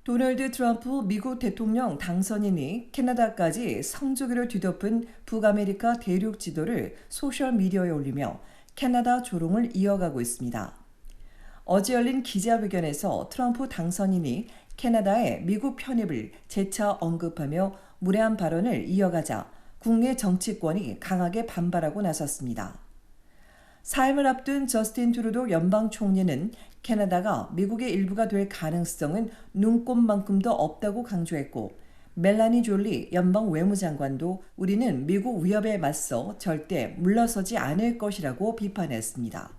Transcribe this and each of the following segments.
도널드 트럼프 미국 대통령 당선인이 캐나다까지 성조기를 뒤덮은 북아메리카 대륙 지도를 소셜미디어에 올리며 캐나다 조롱을 이어가고 있습니다. 어제 열린 기자회견에서 트럼프 당선인이 캐나다의 미국 편입을 재차 언급하며 무례한 발언을 이어가자 국내 정치권이 강하게 반발하고 나섰습니다. 사임을 앞둔 저스틴 트루도 연방 총리는 캐나다가 미국의 일부가 될 가능성은 눈꼽만큼도 없다고 강조했고, 멜라니 졸리 연방 외무장관도 우리는 미국 위협에 맞서 절대 물러서지 않을 것이라고 비판했습니다.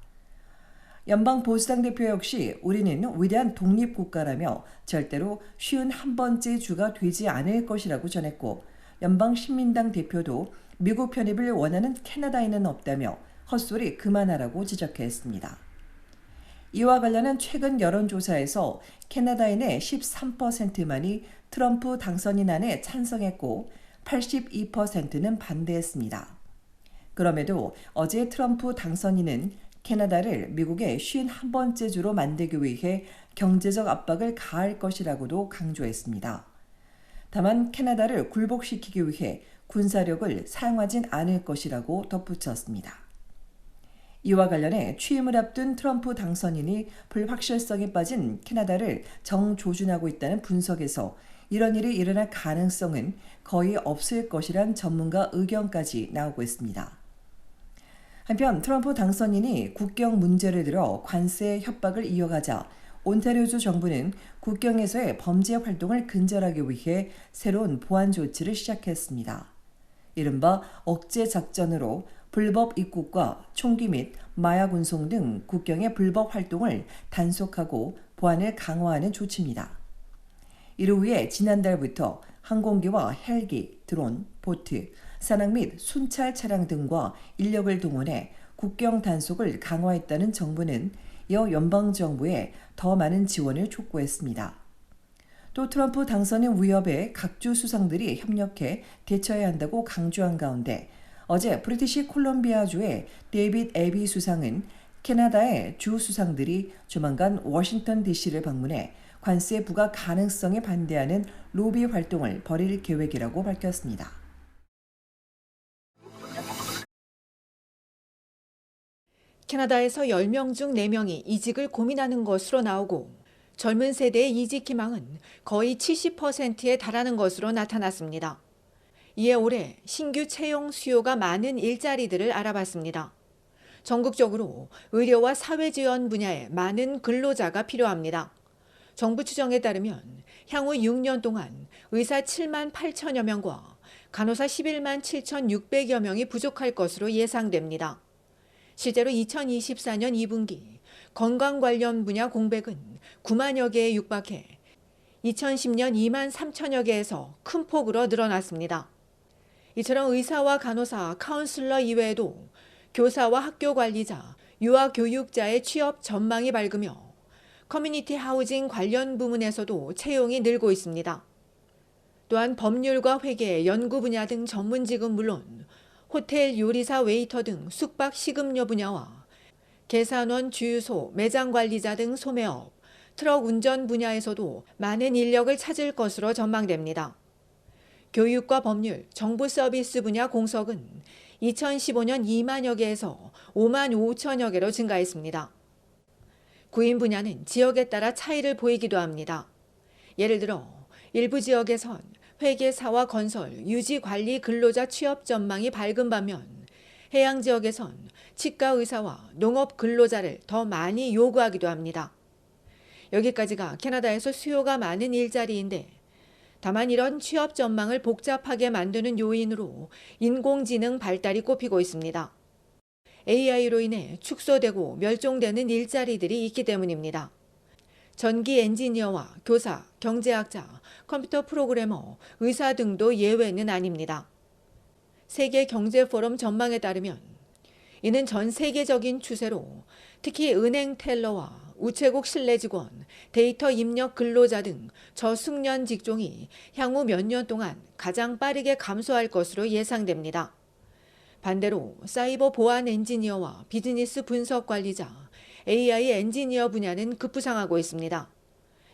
연방 보수당 대표 역시 우리는 위대한 독립국가라며 절대로 쉬운 한 번째 주가 되지 않을 것이라고 전했고, 연방 신민당 대표도 미국 편입을 원하는 캐나다인은 없다며 헛소리 그만하라고 지적했습니다. 이와 관련한 최근 여론조사에서 캐나다인의 13%만이 트럼프 당선인안에 찬성했고 82%는 반대했습니다. 그럼에도 어제 트럼프 당선인은 캐나다를 미국의 51번째 주로 만들기 위해 경제적 압박을 가할 것이라고도 강조했습니다. 다만 캐나다를 굴복시키기 위해 군사력을 사용하진 않을 것이라고 덧붙였습니다. 이와 관련해 취임을 앞둔 트럼프 당선인이 불확실성에 빠진 캐나다를 정조준하고 있다는 분석에서 이런 일이 일어날 가능성은 거의 없을 것이란 전문가 의견까지 나오고 있습니다. 한편 트럼프 당선인이 국경 문제를 들어 관세 협박을 이어가자 온타리오주 정부는 국경에서의 범죄 활동을 근절하기 위해 새로운 보안 조치를 시작했습니다. 이른바 억제 작전으로 불법 입국과 총기 및 마약 운송 등 국경의 불법 활동을 단속하고 보안을 강화하는 조치입니다. 이를 위해 지난달부터 항공기와 헬기, 드론, 보트, 산악 및 순찰 차량 등과 인력을 동원해 국경 단속을 강화했다는 정부는 이어 연방정부에 더 많은 지원을 촉구했습니다. 또 트럼프 당선인 위협에 각주 수상들이 협력해 대처해야 한다고 강조한 가운데 어제 브리티시 콜롬비아주의 데이빗 애비 수상은 캐나다의 주 수상들이 조만간 워싱턴 DC를 방문해 관세 부과 가능성에 반대하는 로비 활동을 벌일 계획이라고 밝혔습니다. 캐나다에서 10명 중 4명이 이직을 고민하는 것으로 나오고 젊은 세대의 이직 희망은 거의 70%에 달하는 것으로 나타났습니다. 이에 올해 신규 채용 수요가 많은 일자리들을 알아봤습니다. 전국적으로 의료와 사회지원 분야에 많은 근로자가 필요합니다. 정부 추정에 따르면 향후 6년 동안 의사 7만 8천여 명과 간호사 11만 7,600여 명이 부족할 것으로 예상됩니다. 실제로 2024년 2분기 건강 관련 분야 공백은 9만여 개에 육박해 2010년 2만 3천여 개에서 큰 폭으로 늘어났습니다. 이처럼 의사와 간호사, 카운슬러 이외에도 교사와 학교 관리자, 유아 교육자의 취업 전망이 밝으며 커뮤니티 하우징 관련 부문에서도 채용이 늘고 있습니다. 또한 법률과 회계, 연구 분야 등 전문직은 물론 호텔, 요리사, 웨이터 등 숙박, 식음료 분야와 계산원, 주유소, 매장 관리자 등 소매업, 트럭 운전 분야에서도 많은 인력을 찾을 것으로 전망됩니다. 교육과 법률, 정부 서비스 분야 공석은 2015년 2만여 개에서 5만 5천여 개로 증가했습니다. 구인 분야는 지역에 따라 차이를 보이기도 합니다. 예를 들어 일부 지역에선 회계사와 건설, 유지관리 근로자 취업 전망이 밝은 반면 해양 지역에선 치과 의사와 농업 근로자를 더 많이 요구하기도 합니다. 여기까지가 캐나다에서 수요가 많은 일자리인데 다만 이런 취업 전망을 복잡하게 만드는 요인으로 인공지능 발달이 꼽히고 있습니다. AI로 인해 축소되고 멸종되는 일자리들이 있기 때문입니다. 전기 엔지니어와 교사, 경제학자, 컴퓨터 프로그래머, 의사 등도 예외는 아닙니다. 세계경제포럼 전망에 따르면 이는 전 세계적인 추세로 특히 은행 텔러와 우체국 실내 직원, 데이터 입력 근로자 등 저숙련 직종이 향후 몇 년 동안 가장 빠르게 감소할 것으로 예상됩니다. 반대로 사이버 보안 엔지니어와 비즈니스 분석 관리자, AI 엔지니어 분야는 급부상하고 있습니다.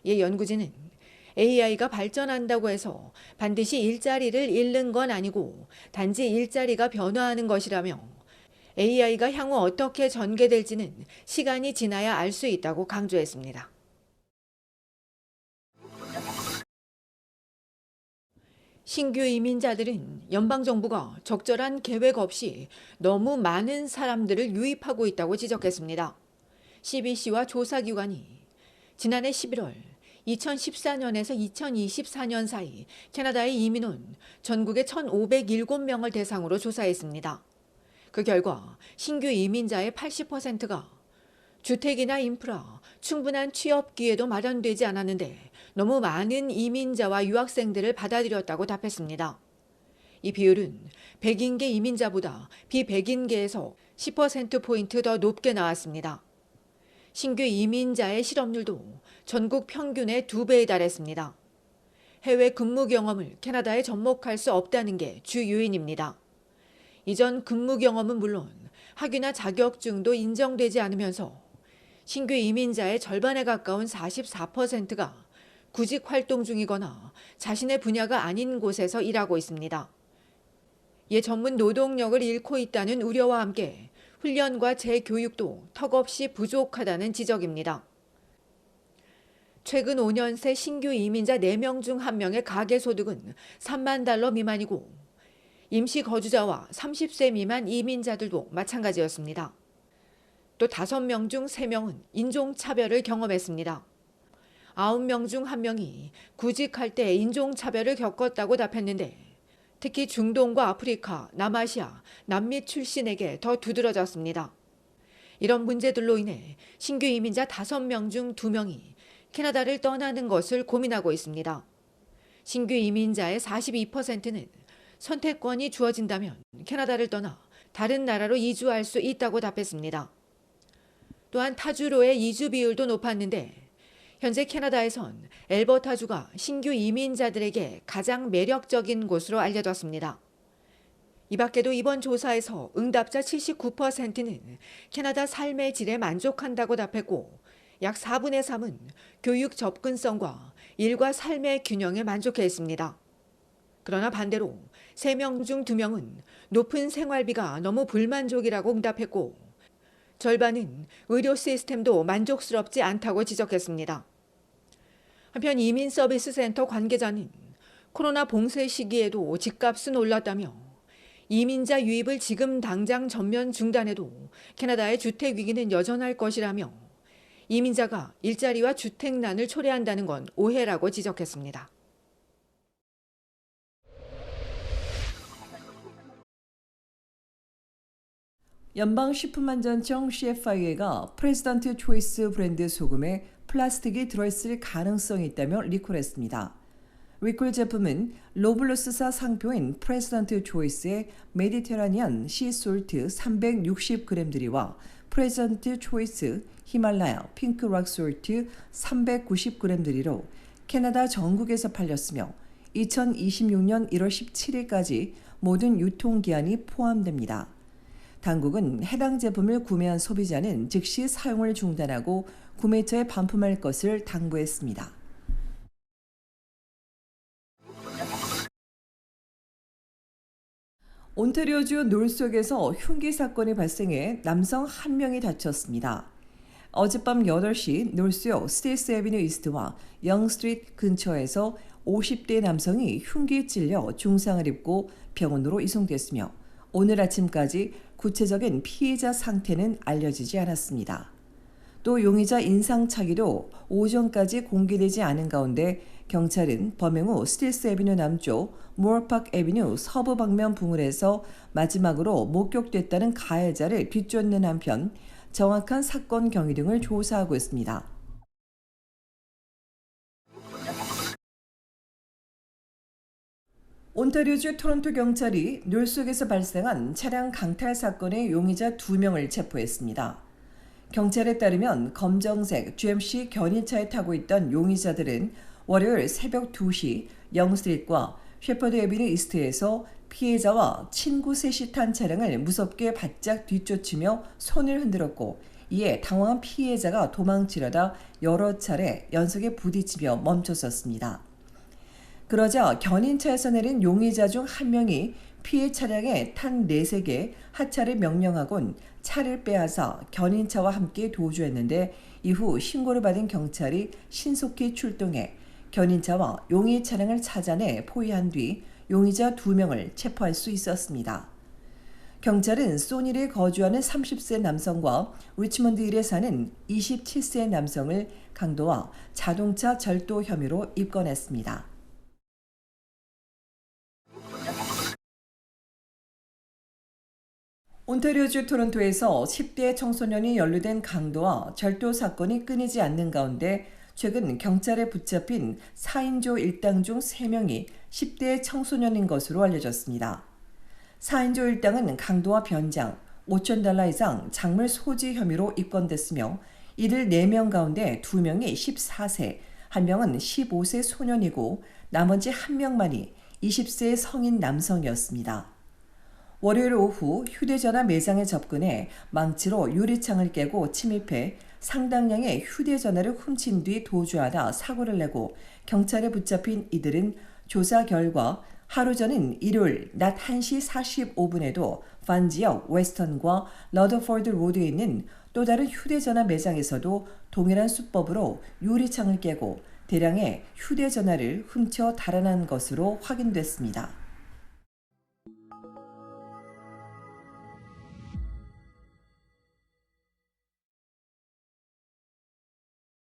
이 연구진은 AI가 발전한다고 해서 반드시 일자리를 잃는 건 아니고 단지 일자리가 변화하는 것이라며 AI가 향후 어떻게 전개될지는 시간이 지나야 알 수 있다고 강조했습니다. 신규 이민자들은 연방정부가 적절한 계획 없이 너무 많은 사람들을 유입하고 있다고 지적했습니다. CBC와 조사기관이 지난해 11월 2014년에서 2024년 사이 캐나다에 이민 온 전국의 1,507명을 대상으로 조사했습니다. 그 결과 신규 이민자의 80%가 주택이나 인프라, 충분한 취업 기회도 마련되지 않았는데 너무 많은 이민자와 유학생들을 받아들였다고 답했습니다. 이 비율은 백인계 이민자보다 비백인계에서 10%포인트 더 높게 나왔습니다. 신규 이민자의 실업률도 전국 평균의 2배에 달했습니다. 해외 근무 경험을 캐나다에 접목할 수 없다는 게 주 요인입니다. 이전 근무 경험은 물론 학위나 자격증도 인정되지 않으면서 신규 이민자의 절반에 가까운 44%가 구직 활동 중이거나 자신의 분야가 아닌 곳에서 일하고 있습니다. 이에 전문 노동력을 잃고 있다는 우려와 함께 훈련과 재교육도 턱없이 부족하다는 지적입니다. 최근 5년 새 신규 이민자 4명 중 1명의 가계소득은 $30,000 미만이고 임시 거주자와 30세 미만 이민자들도 마찬가지였습니다. 또 5명 중 3명은 인종차별을 경험했습니다. 9명 중 1명이 구직할 때 인종차별을 겪었다고 답했는데 특히 중동과 아프리카, 남아시아, 남미 출신에게 더 두드러졌습니다. 이런 문제들로 인해 신규 이민자 5명 중 2명이 캐나다를 떠나는 것을 고민하고 있습니다. 신규 이민자의 42%는 선택권이 주어진다면 캐나다를 떠나 다른 나라로 이주할 수 있다고 답했습니다. 또한 타주로의 이주 비율도 높았는데 현재 캐나다에선 엘버타주가 신규 이민자들에게 가장 매력적인 곳으로 알려졌습니다. 이 밖에도 이번 조사에서 응답자 79%는 캐나다 삶의 질에 만족한다고 답했고 약 4분의 3은 교육 접근성과 일과 삶의 균형에 만족해했습니다. 그러나 반대로 3명 중 2명은 높은 생활비가 너무 불만족이라고 응답했고 절반은 의료 시스템도 만족스럽지 않다고 지적했습니다. 한편 이민서비스센터 관계자는 코로나 봉쇄 시기에도 집값은 올랐다며 이민자 유입을 지금 당장 전면 중단해도 캐나다의 주택 위기는 여전할 것이라며 이민자가 일자리와 주택난을 초래한다는 건 오해라고 지적했습니다. 연방식품안전청 CFIA가 프레지던트 초이스 브랜드 소금에 플라스틱이 들어있을 가능성이 있다며 리콜했습니다. 리콜 제품은 로블로스사 상표인 프레지던트 초이스의 메디테라니안 시솔트 360g들이와 프레지던트 초이스 히말라야 핑크락 솔트 390g들이로 캐나다 전국에서 팔렸으며 2026년 1월 17일까지 모든 유통기한이 포함됩니다. 당국은 해당 제품을 구매한 소비자는 즉시 사용을 중단하고 구매처에 반품할 것을 당부했습니다. 온타리오주 놀속에서 흉기 사건이 발생해 남성 1명이 다쳤습니다. 어젯밤 8시 놀속 스테이스 애비뉴 이스트와 영 스트리트 근처에서 50대 남성이 흉기에 찔려 중상을 입고 병원으로 이송됐으며 오늘 아침까지 구체적인 피해자 상태는 알려지지 않았습니다. 또 용의자 인상착의도 오전까지 공개되지 않은 가운데 경찰은 범행 후 스틸스 애비뉴 남쪽 모어파크 애비뉴 서부 방면 부근에서 마지막으로 목격됐다는 가해자를 뒤쫓는 한편 정확한 사건 경위 등을 조사하고 있습니다. 온타리오주 토론토 경찰이 놀속에서 발생한 차량 강탈 사건의 용의자 2명을 체포했습니다. 경찰에 따르면 검정색 GMC 견인차에 타고 있던 용의자들은 월요일 새벽 2시 영스트리트과 셰퍼드 애비뉴 이스트에서 피해자와 친구 셋이 탄 차량을 무섭게 바짝 뒤쫓으며 손을 흔들었고 이에 당황한 피해자가 도망치려다 여러 차례 연속에 부딪히며 멈춰섰습니다. 그러자 견인차에서 내린 용의자 중 한 명이 피해 차량에 탄 4세게 하차를 명령하곤 차를 빼앗아 견인차와 함께 도주했는데 이후 신고를 받은 경찰이 신속히 출동해 견인차와 용의 차량을 찾아내 포위한 뒤 용의자 2명을 체포할 수 있었습니다. 경찰은 소니에 거주하는 30세 남성과 리치먼드 일에 사는 27세 남성을 강도와 자동차 절도 혐의로 입건했습니다. 온타리오주 토론토에서 10대 청소년이 연루된 강도와 절도 사건이 끊이지 않는 가운데 최근 경찰에 붙잡힌 4인조 일당 중 3명이 10대 청소년인 것으로 알려졌습니다. 4인조 일당은 강도와 변장, $5,000 이상 작물 소지 혐의로 입건됐으며 이들 4명 가운데 2명이 14세, 1명은 15세 소년이고 나머지 1명만이 20세 성인 남성이었습니다. 월요일 오후 휴대전화 매장에 접근해 망치로 유리창을 깨고 침입해 상당량의 휴대전화를 훔친 뒤 도주하다 사고를 내고 경찰에 붙잡힌 이들은 조사 결과 하루 전인 일요일 낮 1시 45분에도 판 지역 웨스턴과 러더포드 로드에 있는 또 다른 휴대전화 매장에서도 동일한 수법으로 유리창을 깨고 대량의 휴대전화를 훔쳐 달아난 것으로 확인됐습니다.